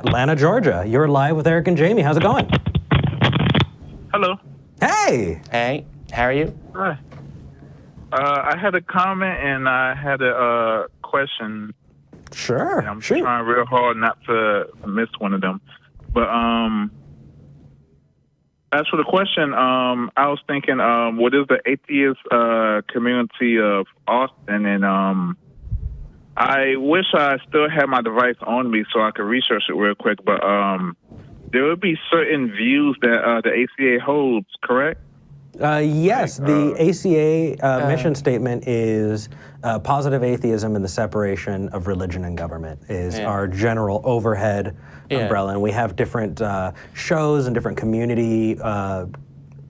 Atlanta, Georgia. You're live with Eric and Jamie. How's it going? Hello. Hey. Hey, how are you? Hi. I had a comment and I had a question. Sure. And I'm trying real hard not to miss one of them. But as for the question, I was thinking, what is the Atheist Community of Austin? And I wish I still had my device on me so I could research it real quick. But there would be certain views that the ACA holds, correct? Yes, the ACA mission statement is positive atheism and the separation of religion and government is our general overhead umbrella. And we have different shows and different community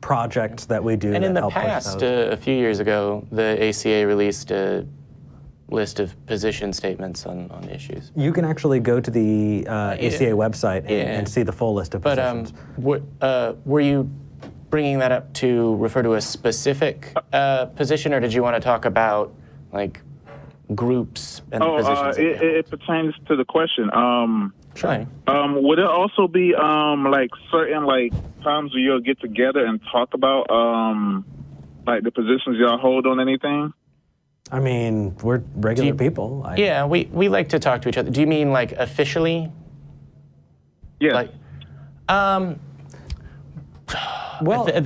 projects that we do. And that in the help past, a few years ago, the ACA released a list of position statements on issues. You can actually go to the ACA website and see the full list of positions. But were you bringing that up to refer to a specific position, or did you want to talk about like groups and positions? It pertains to the question. Sure. Would it also be like certain like times where you'll get together and talk about like the positions y'all hold on anything? I mean, we're regular people. Yeah, we like to talk to each other. Do you mean like officially? Yeah. Like, well, in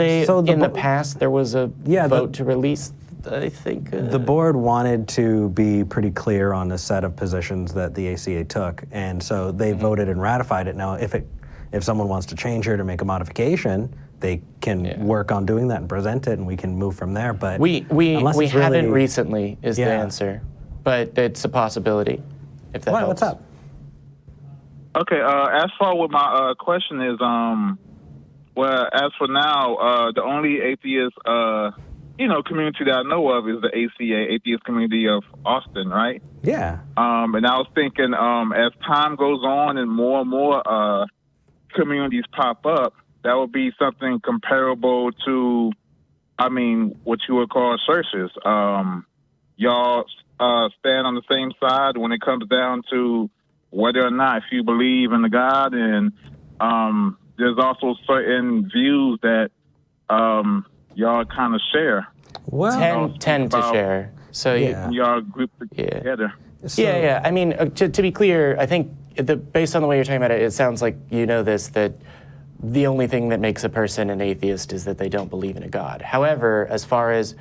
the past there was a vote to release, I think. The board wanted to be pretty clear on a set of positions that the ACA took, and so they voted and ratified it. Now, if someone wants to change it or make a modification, they can work on doing that and present it, and we can move from there. But we haven't recently is the answer, but it's a possibility. If that helps. What's up? Okay. As far with my question is, well, as for now, the only atheist community that I know of is the ACA, Atheist Community of Austin, right? Yeah. And I was thinking, as time goes on and more communities pop up, that would be something comparable to, what you would call churches. Y'all stand on the same side when it comes down to whether or not if you believe in the God, and there's also certain views that y'all kind of share. Well, tend to share. So y'all group together. So, I mean, to be clear, I think based on the way you're talking about it, it sounds like you know this, that the only thing that makes a person an atheist is that they don't believe in a God. However, as far as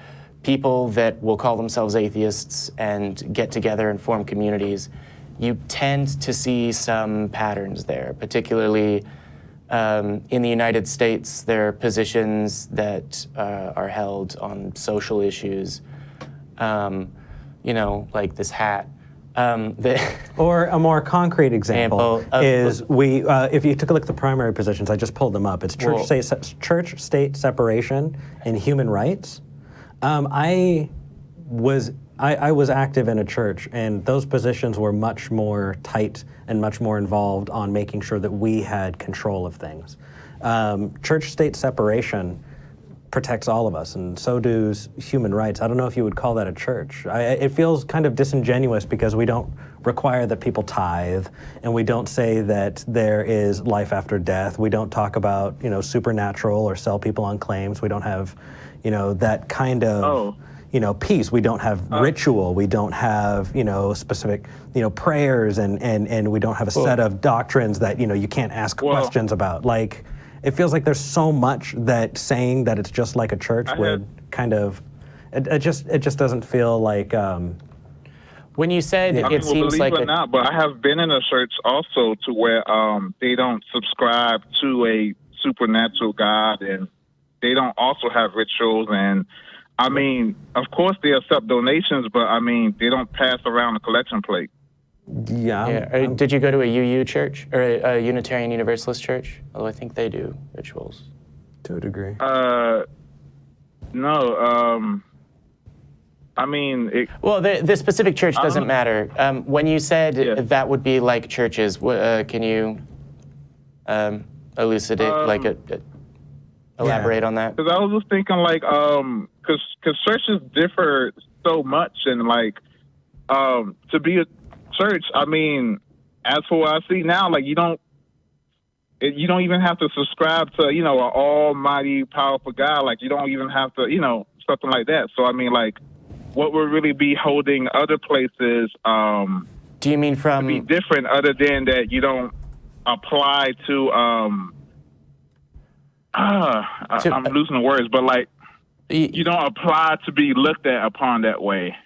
people that will call themselves atheists and get together and form communities, you tend to see some patterns there, particularly in the United States. There are positions that are held on social issues, like this hat. Or a more concrete example is if you took a look at the primary positions, I just pulled them up. It's church-state separation and human rights. I was active in a church, and those positions were much more tight and much more involved on making sure that we had control of things. Church-state separation protects all of us, and so does human rights. I don't know if you would call that a church. It feels kind of disingenuous because we don't require that people tithe, and we don't say that there is life after death. We don't talk about, supernatural or sell people on claims. We don't have, that kind of, peace. We don't have ritual. We don't have, specific, prayers, and we don't have a set of doctrines that, you can't ask questions about. Like, it feels like there's so much that saying that it's just like a church would kind of, it just doesn't feel like. When you said it seems like it or not, but I have been in a church also to where they don't subscribe to a supernatural God, and they don't also have rituals. And of course they accept donations, but they don't pass around a collection plate. Did you go to a UU church or a Unitarian Universalist church? Although I think they do rituals. To a degree. No. The specific church doesn't matter. When you said that would be like churches, can you elucidate, elaborate on that? Because I was just thinking, because churches differ so much, and to be a church, as for what I see now, you don't you don't even have to subscribe to, an almighty, powerful God. Like, you don't even have to, something like that. So, I mean, like, what would really be holding other places do you mean from to be different other than that you don't apply to, I'm losing the words, but, like, you don't apply to be looked at upon that way.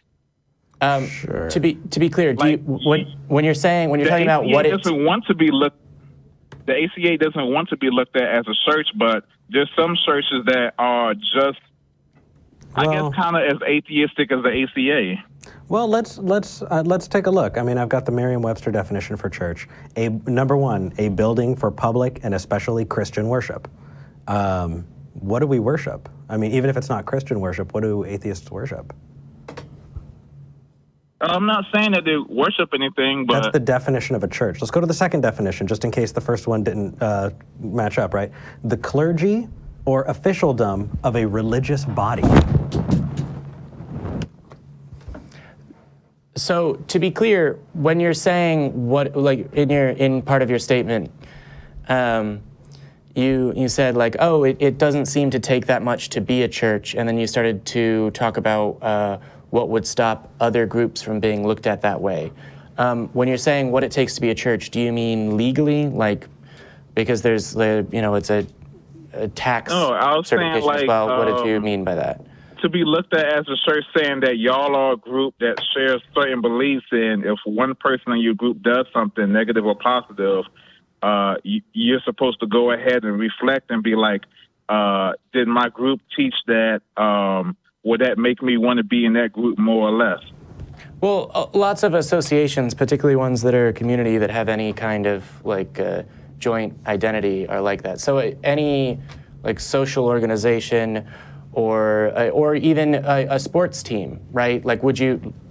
Sure. To be clear, do Like, when you're talking about what it doesn't want to be looked, the ACA doesn't want to be looked at as a church, but there's some churches that are just, I guess, kind of as atheistic as the ACA. Well, let's take a look. I mean, I've got the Merriam-Webster definition for church. Number one, a building for public and especially Christian worship. What do we worship? I mean, even if it's not Christian worship, what do atheists worship? I'm not saying that they worship anything, but... That's the definition of a church. Let's go to the second definition, just in case the first one didn't match up, right? The clergy or officialdom of a religious body. So, to be clear, when you're saying what, like, in part of your statement, you said, like, oh, it doesn't seem to take that much to be a church, and then you started to talk about what would stop other groups from being looked at that way. When you're saying what it takes to be a church, do you mean legally, like, because there's, it's a tax certification as well? What did you mean by that? To be looked at as a church, saying that y'all are a group that shares certain beliefs, and if one person in your group does something negative or positive, you're supposed to go ahead and reflect and be like, did my group teach that? Would that make me want to be in that group more or less? Well, lots of associations, particularly ones that are a community that have any kind of joint identity, are like that. So any social organization or even a sports team, right? Like,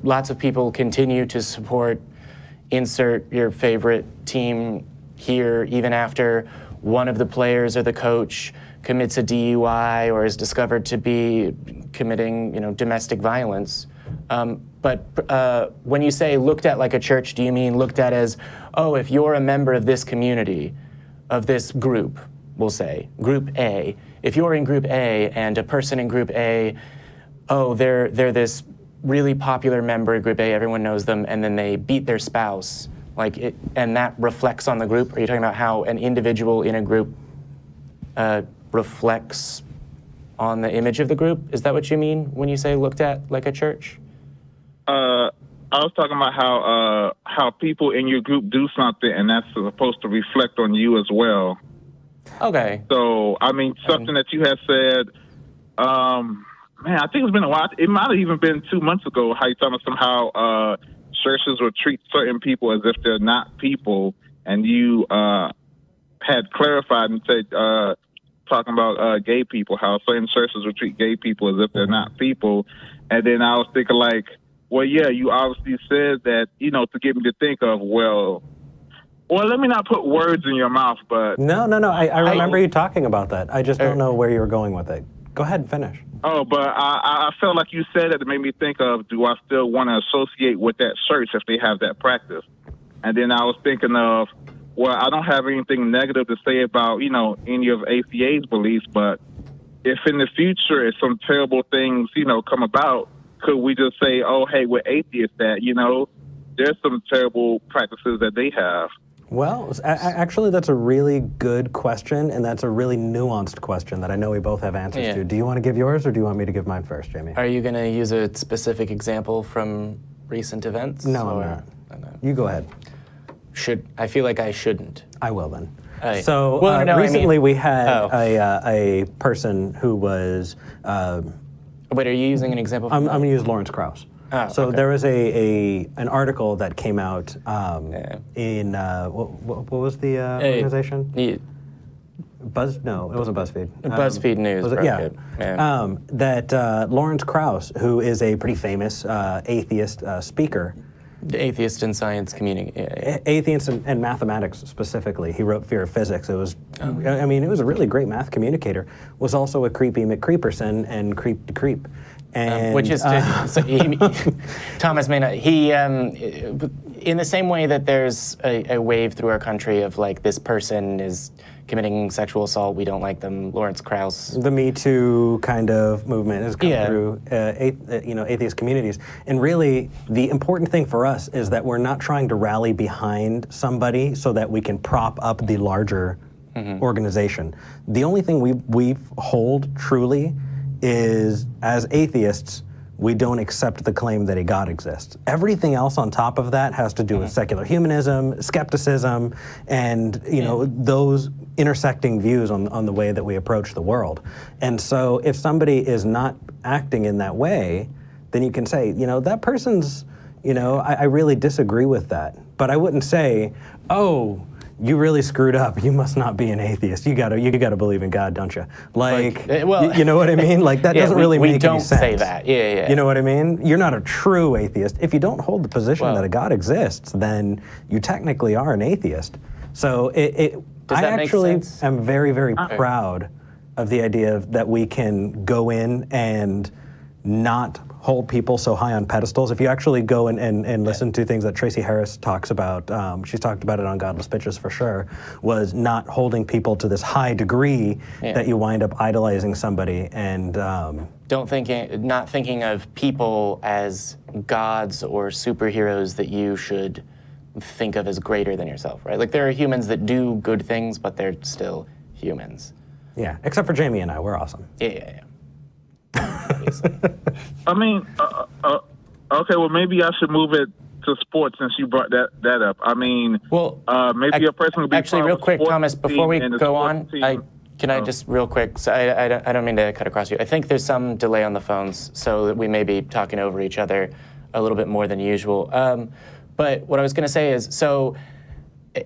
lots of people continue to support, insert your favorite team here, even after one of the players or the coach commits a DUI or is discovered to be committing, domestic violence. But when you say looked at like a church, do you mean looked at as, oh, if you're a member of this community, of this group, we'll say, Group A, if you're in Group A and a person in Group A, oh, they're this really popular member of Group A, everyone knows them, and then they beat their spouse, and that reflects on the group? Are you talking about how an individual in a group reflects on the image of the group? Is that what you mean when you say looked at like a church? I was talking about how people in your group do something, and that's supposed to reflect on you as well. Okay. So, I mean, something that you had said, I think it's been a while. It might have even been 2 months ago, how you talking about somehow churches would treat certain people as if they're not people, and you had clarified and said, talking about gay people, how certain churches would treat gay people as if they're not people. And then I was thinking, like, well, yeah, you obviously said that, to get me to think of, well, let me not put words in your mouth, but... No, I remember you talking about that. I just don't know where you were going with it. Go ahead and finish. Oh, but I felt like you said that, it made me think of, do I still want to associate with that church if they have that practice? And then I was thinking of, well, I don't have anything negative to say about, any of ACA's beliefs, but if in the future, if some terrible things, come about, could we just say, oh, hey, we're atheists, that, there's some terrible practices that they have? Well, actually, that's a really good question, and that's a really nuanced question that I know we both have answers to. Do you want to give yours, or do you want me to give mine first, Jamie? Are you going to use a specific example from recent events? No, I'm not. You go ahead. I feel like I shouldn't. I will then. So recently we had a person who was... Wait, are you using an example? I'm going to use Lawrence Krauss. There was an article that came out in what was the organization? No, it wasn't BuzzFeed. BuzzFeed News. Was it? Yeah. That Lawrence Krauss, who is a pretty famous atheist speaker. The atheist in science community. Atheist and mathematics specifically. He wrote Fear of Physics. It was, it was a really great math communicator. Was also a creepy McCreeperson and creep to creep. And, which is Thomas may not. in the same way that there's a wave through our country of like, this person is committing sexual assault, we don't like them, Lawrence Krauss. The Me Too kind of movement has come through atheist communities. And really, the important thing for us is that we're not trying to rally behind somebody so that we can prop up the larger organization. The only thing we hold truly is, as atheists, we don't accept the claim that a God exists. Everything else on top of that has to do with secular humanism, skepticism, and those intersecting views on the way that we approach the world. And so if somebody is not acting in that way, then you can say, that person's, I really disagree with that. But I wouldn't say, oh, you really screwed up. You must not be an atheist. You gotta believe in God, don't you? You know what I mean? Like that doesn't really make any sense. We don't say that. Yeah. You know what I mean? You're not a true atheist. If you don't hold the position that a God exists, then you technically are an atheist. So I actually am very, very proud of the idea that we can go in and not hold people so high on pedestals. If you actually go and listen to things that Tracy Harris talks about, she's talked about it on Godless Bitches for sure, was not holding people to this high degree that you wind up idolizing somebody and... not thinking of people as gods or superheroes that you should think of as greater than yourself, right? Like there are humans that do good things, but they're still humans. Yeah, except for Jamie and I, we're awesome. Yeah. I mean, okay, well, maybe I should move it to sports since you brought that up. I mean, maybe a person would be actually real quick, Thomas, before we go on, can I just real quick? So I don't mean to cut across you. I think there's some delay on the phones, so that we may be talking over each other a little bit more than usual. But what I was going to say is, so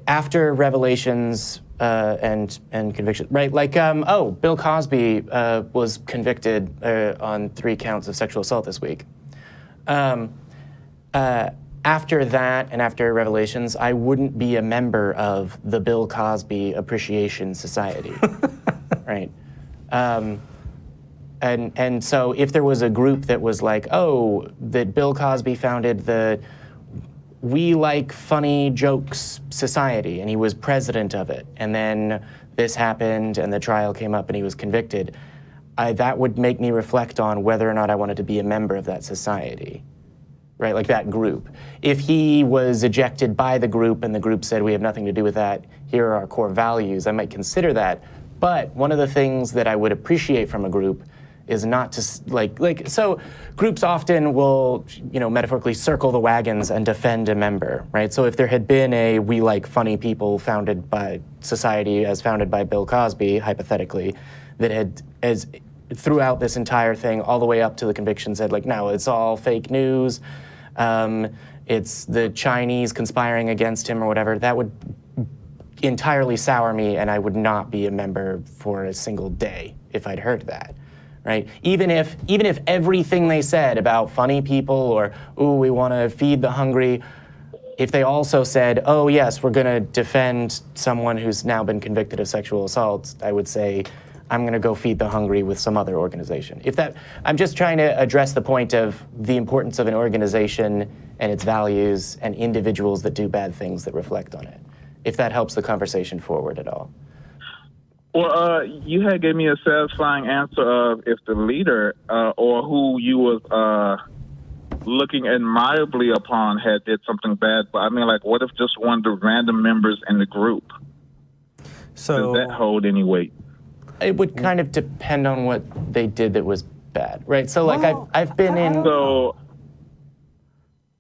after revelations and conviction, right? Like, Bill Cosby was convicted on 3 counts of sexual assault this week. After that and after revelations, I wouldn't be a member of the Bill Cosby Appreciation Society, right? And so if there was a group that was like, that Bill Cosby founded the We Like Funny Jokes Society, and he was president of it, and then this happened and the trial came up and he was convicted, that would make me reflect on whether or not I wanted to be a member of that society, right? Like that group. If he was ejected by the group and the group said, we have nothing to do with that, here are our core values, I might consider that. But one of the things that I would appreciate from a group is not to, so groups often will, metaphorically circle the wagons and defend a member, right? So if there had been a We Like Funny People founded by society as founded by Bill Cosby, hypothetically, that had, as throughout this entire thing, all the way up to the conviction said, no, it's all fake news, it's the Chinese conspiring against him or whatever, that would entirely sour me and I would not be a member for a single day if I'd heard that. Right? Even if everything they said about funny people or, we want to feed the hungry, if they also said, yes, we're going to defend someone who's now been convicted of sexual assault, I would say, I'm going to go feed the hungry with some other organization. I'm just trying to address the point of the importance of an organization and its values and individuals that do bad things that reflect on it, if that helps the conversation forward at all. Well, you had gave me a satisfying answer of if the leader or who you was looking admirably upon had did something bad. But I mean, what if just one of the random members in the group? So does that hold any weight? It would kind of depend on what they did that was bad, right? So I've been in. So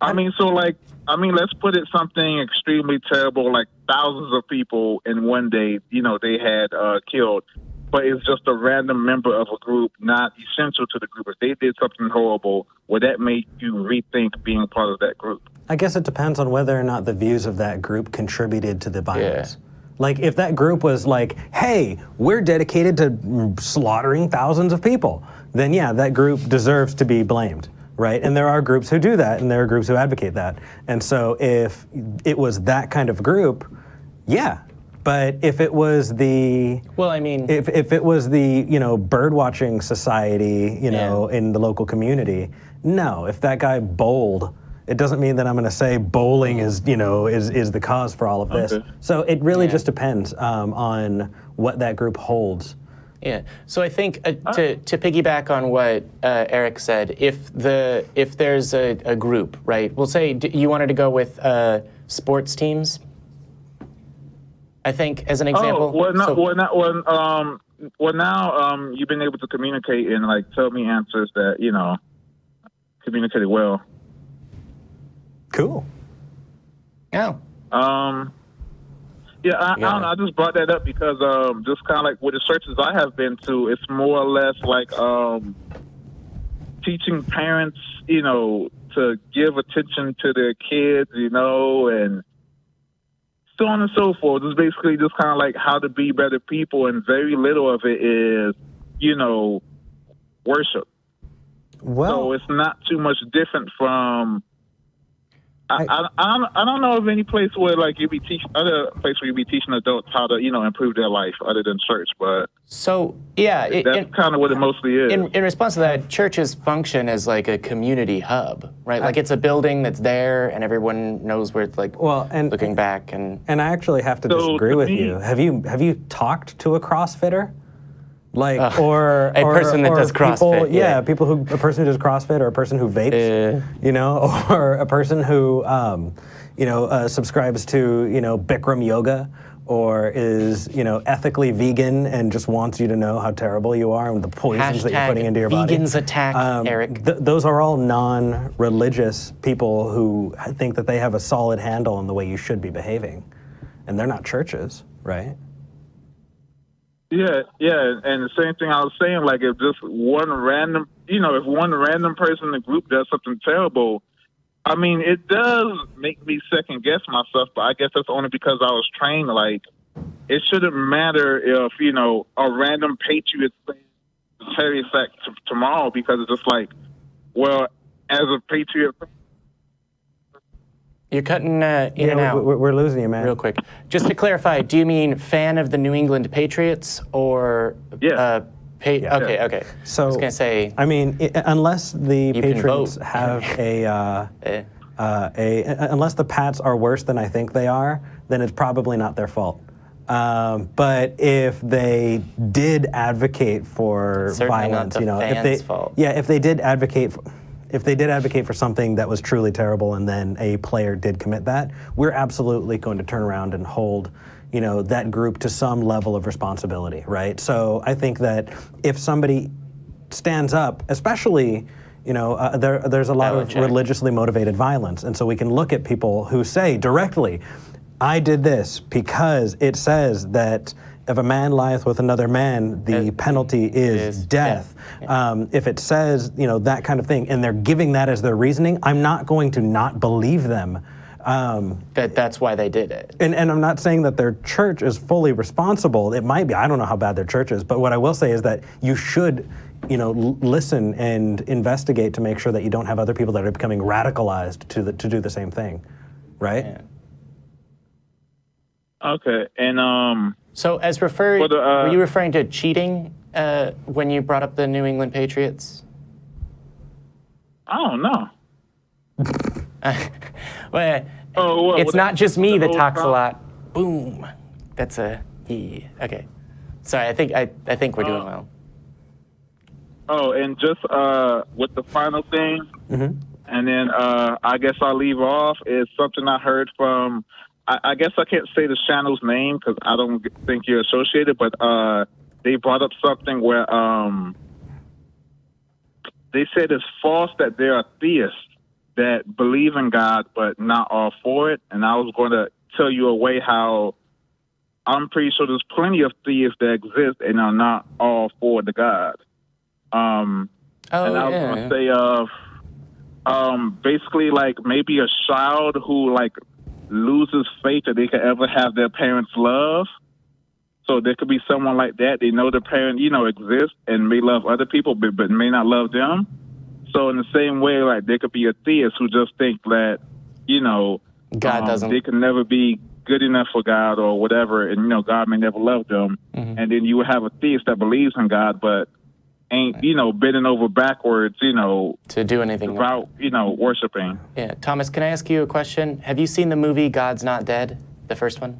let's put it something extremely terrible, like thousands of people in one day, they had killed, but it's just a random member of a group, not essential to the group. If they did something horrible, would that make you rethink being part of that group? I guess it depends on whether or not the views of that group contributed to the violence. Yeah. If that group was like, hey, we're dedicated to slaughtering thousands of people, then yeah, that group deserves to be blamed. Right, and there are groups who do that, and there are groups who advocate that. And so if it was that kind of group, yeah. But if it was the... Well, I mean... If it was the, bird watching society, in the local community, no. If that guy bowled It doesn't mean that I'm going to say bowling is the cause for all of this. Okay. So it really just depends on what that group holds. Yeah. So I think to piggyback on what Eric said, if there's a group, right? We'll say you wanted to go with sports teams. I think as an example. Now you've been able to communicate and like tell me answers that communicated well. Cool. Oh. Yeah, I don't know. I just brought that up because just kind of like with the churches I have been to, it's more or less like teaching parents, to give attention to their kids, and so on and so forth. It's basically just kind of like how to be better people, and very little of it is, worship. Well, so it's not too much different from. I don't know of any place where like you be teaching adults how to improve their life other than church, but so yeah, that's kind of what it mostly is. In response to that, churches function as like a community hub, right? Like it's a building that's there and everyone knows where it's like. Well, and looking back and I actually have to disagree with you. Have you talked to a CrossFitter? Like or a person that does CrossFit. A person who does CrossFit, or a person who vapes, or a person who subscribes to Bikram yoga, or is ethically vegan and just wants you to know how terrible you are and the poisons that you're putting into your body. Vegans attack Eric. Those are all non-religious people who think that they have a solid handle on the way you should be behaving, and they're not churches, right? Yeah, and the same thing I was saying, like if just one random, if one random person in the group does something terrible, I mean, it does make me second guess myself, but I guess that's only because I was trained, like, it shouldn't matter if, a random patriot terrorist act tomorrow, because it's just like, well, as a patriot. You're cutting in and out. We're losing you, man. Real quick. Just to clarify, do you mean fan of the New England Patriots or? Yeah. Okay. So I was gonna say. I mean, unless the Patriots have unless the Pats are worse than I think they are, then it's probably not their fault. But if they did advocate for violence, if they did advocate for something that was truly terrible and then a player did commit that, we're absolutely going to turn around and hold, that group to some level of responsibility, right? So I think that if somebody stands up, especially, there's a lot of religiously motivated violence, and so we can look at people who say directly, I did this because it says that if a man lieth with another man, the penalty is death. Yeah. If it says, that kind of thing, and they're giving that as their reasoning, I'm not going to not believe them. That's why they did it. And I'm not saying that their church is fully responsible. It might be. I don't know how bad their church is. But what I will say is that you should, listen and investigate to make sure that you don't have other people that are becoming radicalized to do the same thing, right? Yeah. Okay, and so as were you referring to cheating when you brought up the New England Patriots? I don't know. Well, it's not just me that talks a lot. Boom. That's a okay. Sorry, I think we're doing well. Oh, and just with the final thing, and then I guess I'll leave off, is something I heard from. I guess I can't say the channel's name because I don't think you're associated, but they brought up something where they said it's false that there are theists that believe in God but not all for it. And I was going to tell you a way how I'm pretty sure there's plenty of theists that exist and are not all for the God. And I was going to say, basically, like maybe a child who like loses faith that they could ever have their parents' love. So there could be someone like that. They know the parent, exists and may love other people, but may not love them. So in the same way, like there could be a theist who just think that, God doesn't. They can never be good enough for God or whatever, and God may never love them. And then you would have a theist that believes in God, but ain't, bending over backwards, to do anything about, worshiping. Yeah. Thomas, can I ask you a question? Have you seen the movie God's Not Dead, the first one?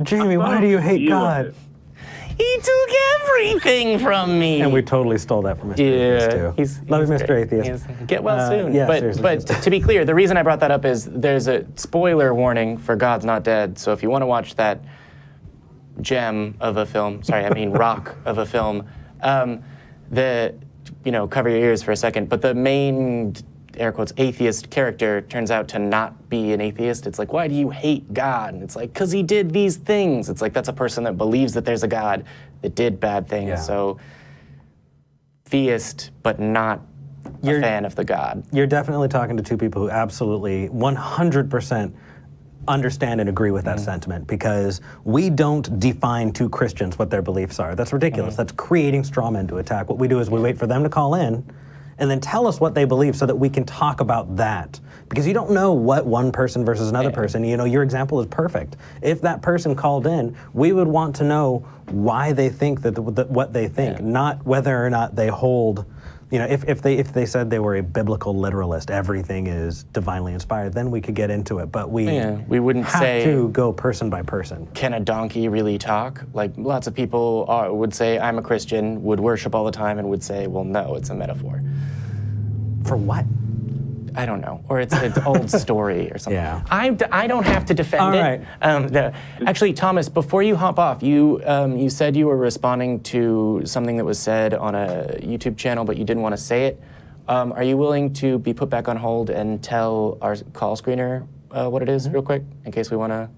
Jamie, why do you hate God? He took everything from me. And we totally stole that from Mr. Atheist, too. Love you, Mr. Atheist. Get well soon. Yeah, but to be clear, the reason I brought that up is there's a spoiler warning for God's Not Dead. So if you want to watch that gem of a film, rock of a film, cover your ears for a second. But the main, air quotes, atheist character turns out to not be an atheist. It's like, why do you hate God? And it's like, because he did these things. It's like, that's a person that believes that there's a God that did bad things. Yeah. So theist, but not a fan of the God. You're definitely talking to two people who absolutely 100% understand and agree with that sentiment, because we don't define to Christians what their beliefs are. That's ridiculous. That's creating straw men to attack. What we do is we wait for them to call in and then tell us what they believe so that we can talk about that. Because you don't know what one person versus another person, your example is perfect. If that person called in, we would want to know why they think that what they think, not whether or not they hold, if they said they were a biblical literalist, everything is divinely inspired, then we could get into it. But we wouldn't have say, to go person by person. Can a donkey really talk? Like, lots of people would say, I'm a Christian, would worship all the time, and would say, well, no, it's a metaphor. For what? I don't know. Or it's an old story or something. Yeah. I don't have to defend all it. Right. Actually, Thomas, before you hop off, you said you were responding to something that was said on a YouTube channel, but you didn't want to say it. Are you willing to be put back on hold and tell our call screener what it is real quick, in case we want to?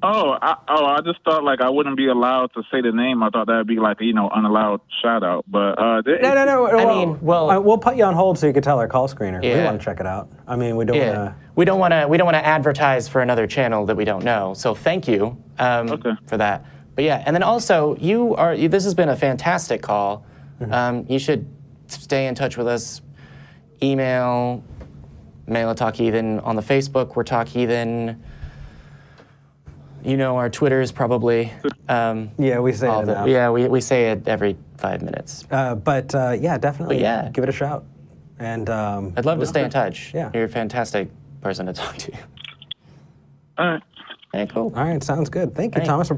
I just thought I wouldn't be allowed to say the name. I thought that'd be unallowed shout out. But no. We'll put you on hold so you could tell our call screener. We want to check it out. I mean, we don't want to. We don't want to advertise for another channel that we don't know. So thank you for that. But yeah, and then also this has been a fantastic call. You should stay in touch with us. Email, mail at Talk Heathen. On the Facebook, we're Talk Heathen. Our Twitters probably. We say it enough. Yeah, we say it every 5 minutes. Definitely. But give it a shout. And I'd love to stay in touch. Yeah. You're a fantastic person to talk to. All right. Hey, cool. All right, sounds good. Thank you, Thomas, for